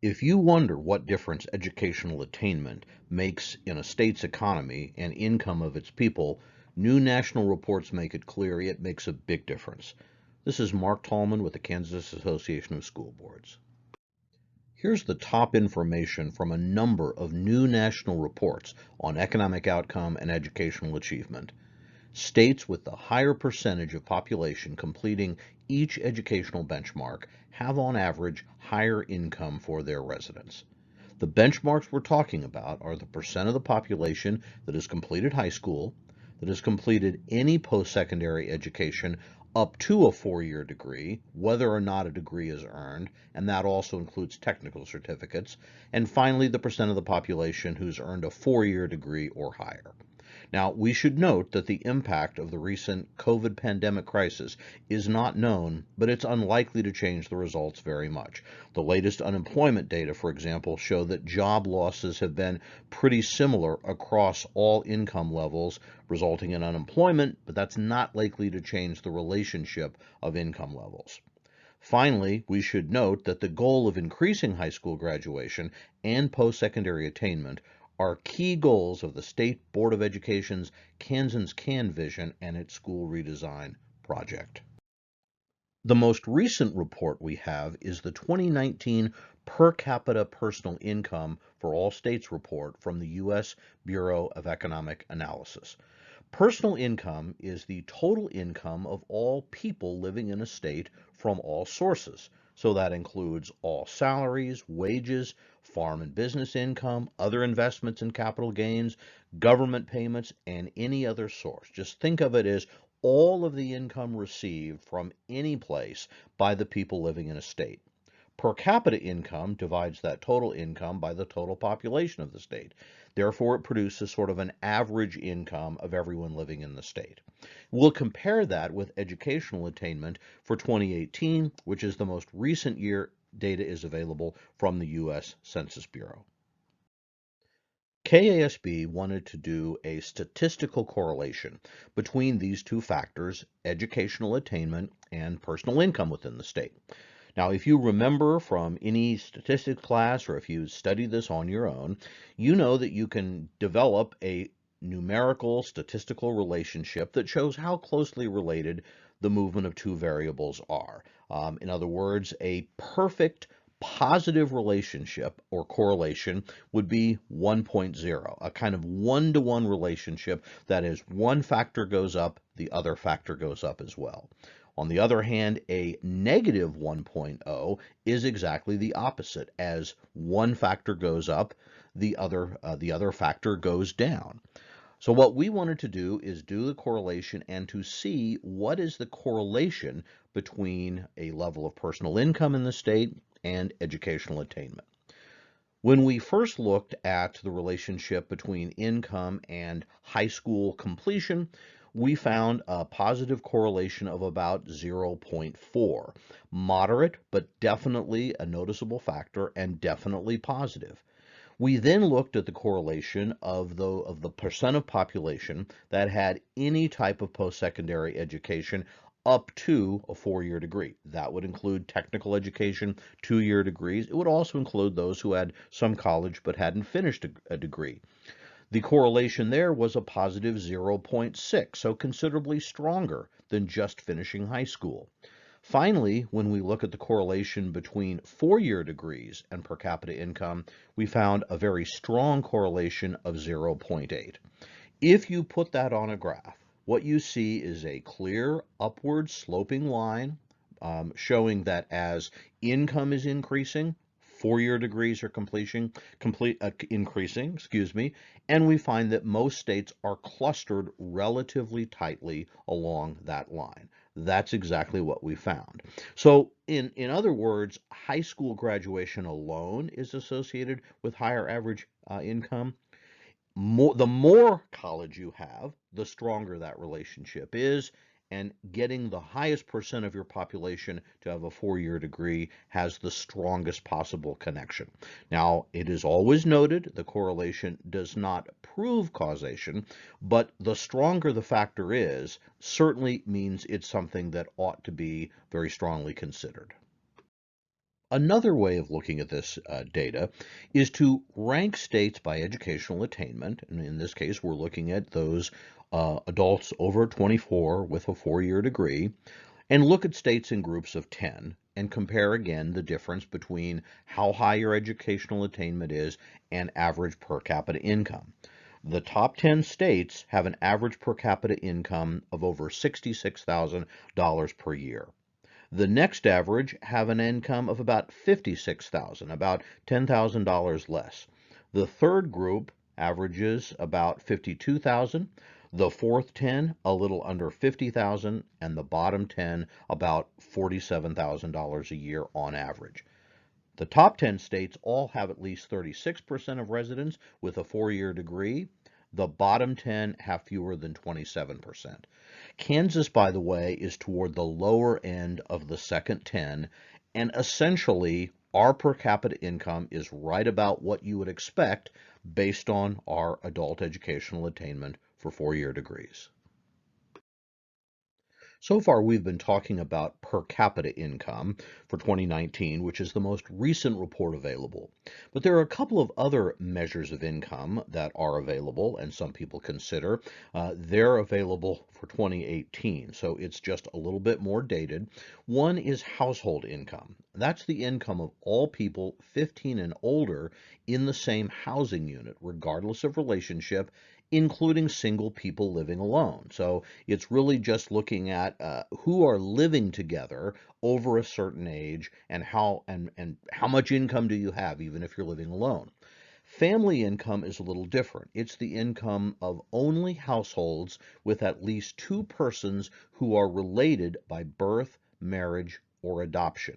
If you wonder what difference educational attainment makes in a state's economy and income of its people, new national reports make it clear it makes a big difference. This is Mark Tallman with the Kansas Association of School Boards. Here's the top information from a number of new national reports on economic outcome and educational achievement. States with the higher percentage of population completing each educational benchmark have on average higher income for their residents. The benchmarks we're talking about are the percent of the population that has completed high school, that has completed any post-secondary education up to a 4-year degree, whether or not a degree is earned, and that also includes technical certificates, and finally the percent of the population who's earned a 4-year degree or higher. Now, we should note that the impact of the recent COVID pandemic crisis is not known, but it's unlikely to change the results very much. The latest unemployment data, for example, show that job losses have been pretty similar across all income levels, resulting in unemployment, but that's not likely to change the relationship of income levels. Finally, we should note that the goal of increasing high school graduation and post-secondary attainment are key goals of the State Board of Education's Kansans Can vision and its school redesign project. The most recent report we have is the 2019 Per Capita Personal Income for All States report from the U.S. Bureau of Economic Analysis. Personal income is the total income of all people living in a state from all sources. So that includes all salaries, wages, farm and business income, other investments and capital gains, government payments, and any other source. Just think of it as all of the income received from any place by the people living in a state. Per capita income divides that total income by the total population of the state. Therefore, it produces sort of an average income of everyone living in the state. We'll compare that with educational attainment for 2018, which is the most recent year data is available from the U.S. Census Bureau. KASB wanted to do a statistical correlation between these two factors, educational attainment and personal income within the state. Now, if you remember from any statistics class or if you study this on your own, you know that you can develop a numerical statistical relationship that shows how closely related the movement of two variables are. In other words, a perfect positive relationship or correlation would be 1.0, a kind of one-to-one relationship that is one factor goes up, the other factor goes up as well. On the other hand, a negative 1.0 is exactly the opposite. As one factor goes up, the other factor goes down. So what we wanted to do is do the correlation and to see what is the correlation between a level of personal income in the state and educational attainment. When we first looked at the relationship between income and high school completion, we found a positive correlation of about 0.4. Moderate, but definitely a noticeable factor and definitely positive. We then looked at the correlation of the percent of population that had any type of post-secondary education up to a 4-year degree. That would include technical education, 2-year degrees. It would also include those who had some college but hadn't finished a degree. The correlation there was a positive 0.6, so considerably stronger than just finishing high school. Finally, when we look at the correlation between 4-year degrees and per capita income, we found a very strong correlation of 0.8. If you put that on a graph, what you see is a clear upward sloping line showing that as income is increasing, 4-year degrees are increasing, and we find that most states are clustered relatively tightly along that line. That's exactly what we found. So in other words, high school graduation alone is associated with higher average income. The more college you have, the stronger that relationship is, and getting the highest percent of your population to have a 4-year degree has the strongest possible connection. Now, it is always noted the correlation does not prove causation, but the stronger the factor is, certainly means it's something that ought to be very strongly considered. Another way of looking at this data is to rank states by educational attainment. And in this case, we're looking at those adults over 24 with a 4-year degree, and look at states in groups of 10 and compare again the difference between how high your educational attainment is and average per capita income. The top 10 states have an average per capita income of over $66,000 per year. The next average have an income of about $56,000, about $10,000 less. The third group averages about $52,000. The fourth 10 a little under $50,000, and the bottom 10 about $47,000 a year on average. The top 10 states all have at least 36% of residents with a 4-year degree. The bottom 10 have fewer than 27%. Kansas, by the way, is toward the lower end of the second 10, and essentially our per capita income is right about what you would expect based on our adult educational attainment for 4-year degrees. So far, we've been talking about per capita income for 2019, which is the most recent report available. But there are a couple of other measures of income that are available, and some people consider. They're available for 2018, so it's just a little bit more dated. One is household income. That's the income of all people 15 and older in the same housing unit, regardless of relationship, including single people living alone. So it's really just looking at who are living together over a certain age and how much income do you have, even if you're living alone. Family income is a little different. It's the income of only households with at least 2 persons who are related by birth, marriage, or adoption.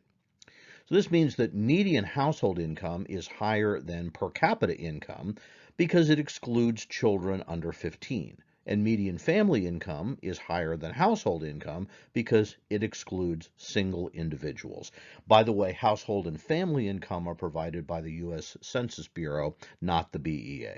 So this means that median household income is higher than per capita income because it excludes children under 15. And median family income is higher than household income because it excludes single individuals. By the way, household and family income are provided by the U.S. Census Bureau, not the BEA.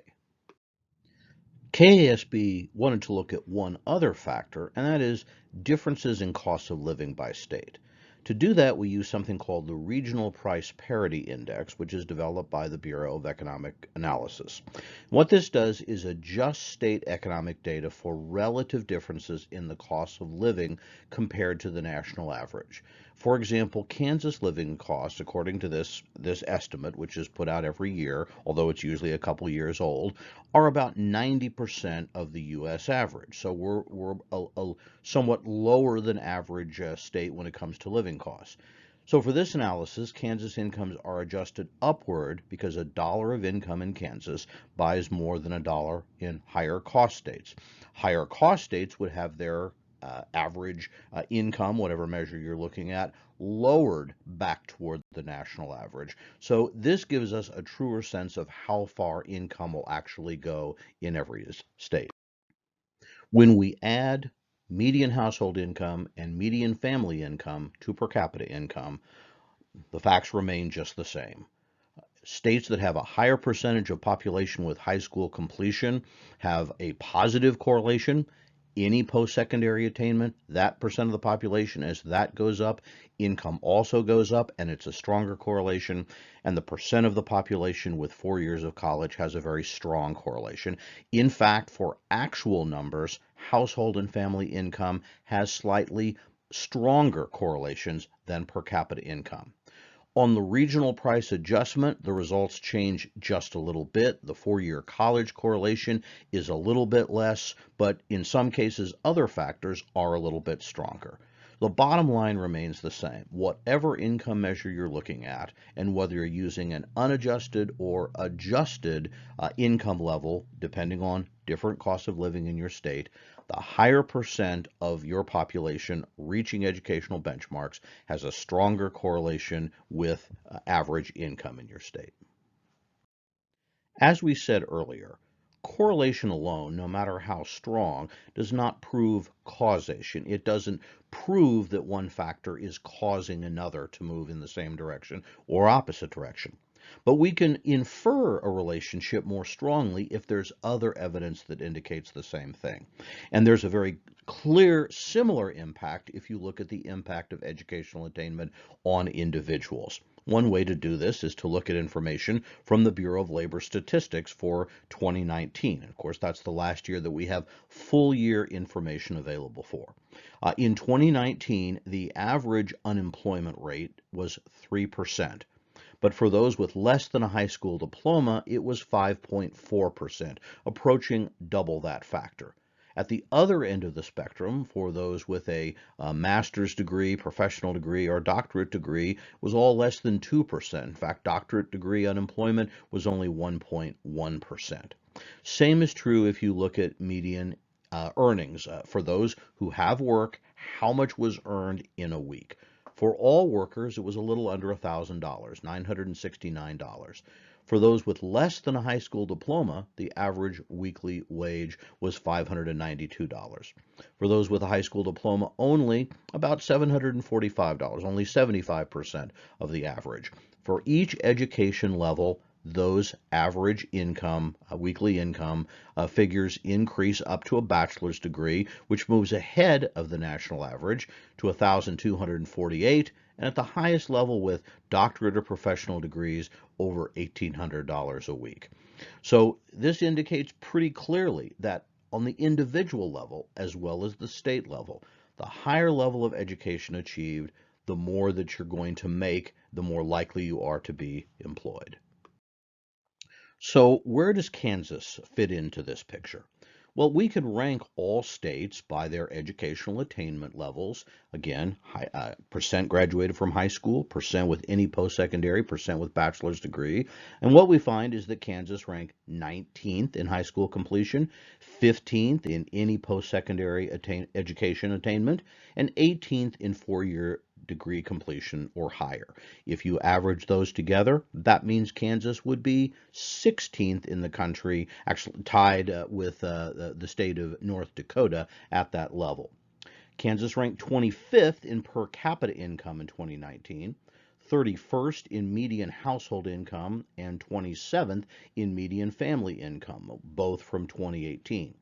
KASB wanted to look at one other factor, and that is differences in cost of living by state. To do that, we use something called the Regional Price Parity Index, which is developed by the Bureau of Economic Analysis. What this does is adjust state economic data for relative differences in the cost of living compared to the national average. For example, Kansas living costs, according to this estimate, which is put out every year, although it's usually a couple years old, are about 90% of the U.S. average. So we're a somewhat lower than average state when it comes to living costs. So for this analysis, Kansas incomes are adjusted upward because $1 of income in Kansas buys more than $1 in higher cost states. Higher cost states would have their average income, whatever measure you're looking at, lowered back toward the national average. So this gives us a truer sense of how far income will actually go in every state. When we add median household income and median family income to per capita income, the facts remain just the same. States that have a higher percentage of population with high school completion have a positive correlation. Any post-secondary attainment, that percent of the population, as that goes up, income also goes up, and it's a stronger correlation. And the percent of the population with 4 years of college has a very strong correlation. In fact, for actual numbers, household and family income has slightly stronger correlations than per capita income. On the regional price adjustment, the results change just a little bit. The 4-year college correlation is a little bit less, but in some cases, other factors are a little bit stronger. The bottom line remains the same. Whatever income measure you're looking at, and whether you're using an unadjusted or adjusted income level, depending on different costs of living in your state, the higher percent of your population reaching educational benchmarks has a stronger correlation with average income in your state. As we said earlier, correlation alone, no matter how strong, does not prove causation. It doesn't prove that one factor is causing another to move in the same direction or opposite direction. But we can infer a relationship more strongly if there's other evidence that indicates the same thing. And there's a very clear similar impact if you look at the impact of educational attainment on individuals. One way to do this is to look at information from the Bureau of Labor Statistics for 2019. Of course, that's the last year that we have full year information available for. In 2019, the average unemployment rate was 3%. But for those with less than a high school diploma, it was 5.4%, approaching double that factor. At the other end of the spectrum, for those with a master's degree, professional degree, or doctorate degree, was all less than 2%. In fact, doctorate degree unemployment was only 1.1%. Same is true if you look at median earnings. For those who have work, how much was earned in a week? For all workers, it was a little under $1,000, $969. For those with less than a high school diploma, the average weekly wage was $592. For those with a high school diploma only, about $745, only 75% of the average. For each education level, those average income, weekly income figures increase up to a bachelor's degree, which moves ahead of the national average to 1,248, and at the highest level with doctorate or professional degrees, over $1,800 a week. So this indicates pretty clearly that on the individual level, as well as the state level, the higher level of education achieved, the more that you're going to make, the more likely you are to be employed. So where does Kansas fit into this picture? Well, we could rank all states by their educational attainment levels. Again, percent graduated from high school, percent with any post-secondary, percent with bachelor's degree. And what we find is that Kansas ranked 19th in high school completion, 15th in any post-secondary education attainment, and 18th in four-year degree completion or higher. If you average those together, that means Kansas would be 16th in the country, actually tied with the state of North Dakota at that level. Kansas ranked 25th in per capita income in 2019, 31st in median household income, and 27th in median family income, both from 2018.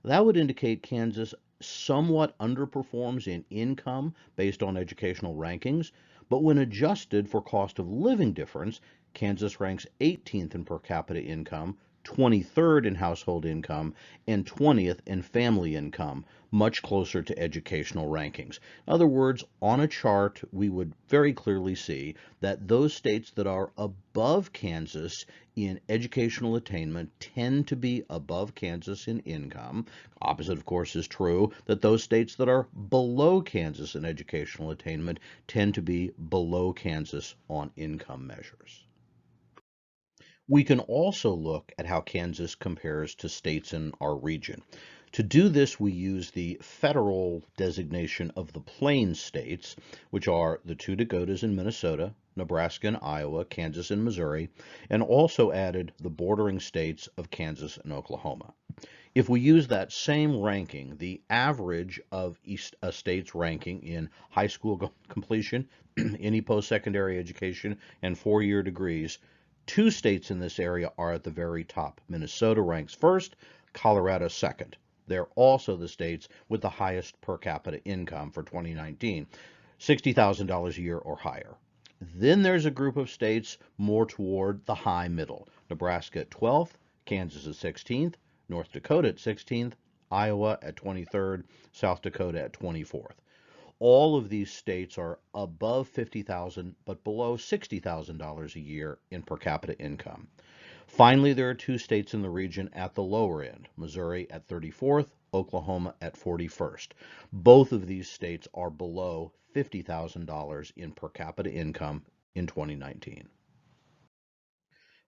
That would indicate Kansas somewhat underperforms in income based on educational rankings, but when adjusted for cost of living difference, Kansas ranks 18th in per capita income, 23rd in household income, and 20th in family income, much closer to educational rankings. In other words, on a chart, we would very clearly see that those states that are above Kansas in educational attainment tend to be above Kansas in income. Opposite, of course, is true, that those states that are below Kansas in educational attainment tend to be below Kansas on income measures. We can also look at how Kansas compares to states in our region. To do this, we use the federal designation of the Plain States, which are the two Dakotas in Minnesota, Nebraska and Iowa, Kansas and Missouri, and also added the bordering states of Kansas and Oklahoma. If we use that same ranking, the average of a state's ranking in high school completion, any post-secondary education, and four-year degrees, two states in this area are at the very top. Minnesota ranks first, Colorado second. They're also the states with the highest per capita income for 2019, $60,000 a year or higher. Then there's a group of states more toward the high middle. Nebraska at 12th, Kansas at 16th, North Dakota at 16th, Iowa at 23rd, South Dakota at 24th. All of these states are above $50,000 but below $60,000 a year in per capita income. Finally, there are two states in the region at the lower end, Missouri at 34th, Oklahoma at 41st. Both of these states are below $50,000 in per capita income in 2019.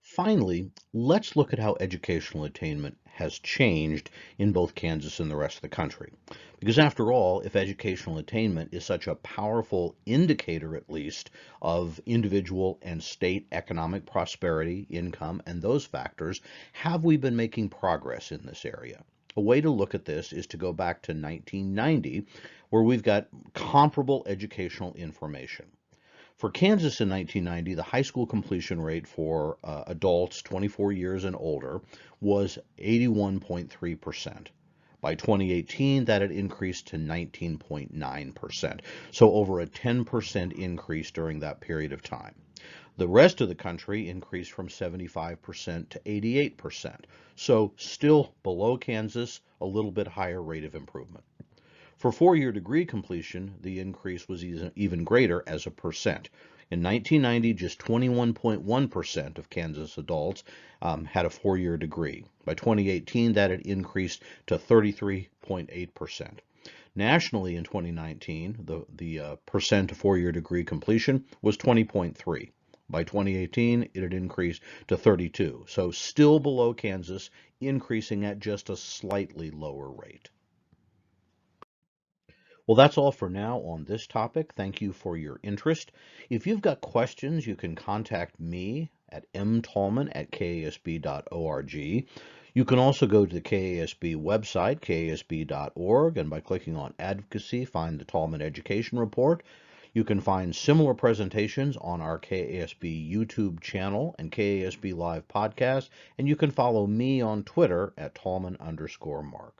Finally, let's look at how educational attainment has changed in both Kansas and the rest of the country. Because after all, if educational attainment is such a powerful indicator, at least, of individual and state economic prosperity, income, and those factors, have we been making progress in this area? A way to look at this is to go back to 1990, where we've got comparable educational information. For Kansas in 1990, the high school completion rate for adults 24 years and older was 81.3%. By 2018, that had increased to 19.9%, so over a 10% increase during that period of time. The rest of the country increased from 75% to 88%. So still below Kansas, a little bit higher rate of improvement. For four-year degree completion, the increase was even greater as a percent. In 1990, just 21.1% of Kansas adults had a four-year degree. By 2018, that had increased to 33.8%. Nationally in 2019, the percent of four-year degree completion was 20.3. By 2018, it had increased to 32. So still below Kansas, increasing at just a slightly lower rate. Well, that's all for now on this topic. Thank you for your interest. If you've got questions, you can contact me at mtallman@kasb.org. You can also go to the KASB website, kasb.org, and by clicking on Advocacy, find the Tallman Education Report. You can find similar presentations on our KASB YouTube channel and KASB Live podcast, and you can follow me on Twitter at Tallman_Mark.